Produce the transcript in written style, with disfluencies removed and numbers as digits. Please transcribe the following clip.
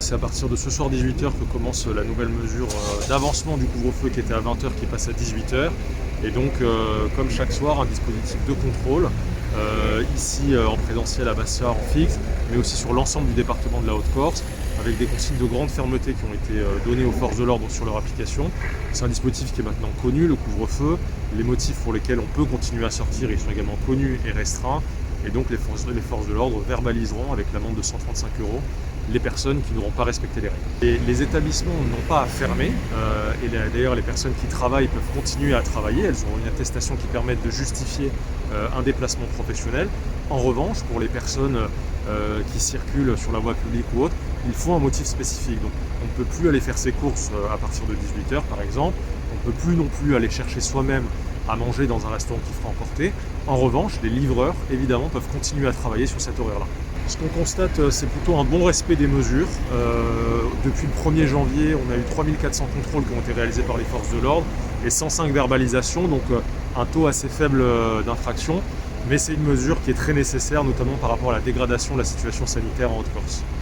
C'est à partir de ce soir 18h que commence la nouvelle mesure d'avancement du couvre-feu qui était à 20h qui passe à 18h. Et donc, comme chaque soir, un dispositif de contrôle, ici en présentiel à Bastia en fixe, mais aussi sur l'ensemble du département de la Haute-Corse, avec des consignes de grande fermeté qui ont été données aux forces de l'ordre sur leur application. C'est un dispositif qui est maintenant connu, le couvre-feu. Les motifs pour lesquels on peut continuer à sortir, ils sont également connus et restreints. Et donc les forces de l'ordre verbaliseront avec l'amende de 135 € les personnes qui n'auront pas respecté les règles. Et les établissements n'ont pas à fermer, et d'ailleurs les personnes qui travaillent peuvent continuer à travailler, elles auront une attestation qui permette de justifier un déplacement professionnel. En revanche, pour les personnes qui circulent sur la voie publique ou autre, il faut un motif spécifique. Donc on ne peut plus aller faire ses courses à partir de 18h par exemple, on ne peut plus non plus aller chercher soi-même à manger dans un restaurant qui fera emporter. En revanche, les livreurs, évidemment, peuvent continuer à travailler sur cet horaire-là. Ce qu'on constate, c'est plutôt un bon respect des mesures. Depuis le 1er janvier, on a eu 3400 contrôles qui ont été réalisés par les forces de l'ordre et 105 verbalisations, donc un taux assez faible d'infraction. Mais c'est une mesure qui est très nécessaire, notamment par rapport à la dégradation de la situation sanitaire en Haute-Corse.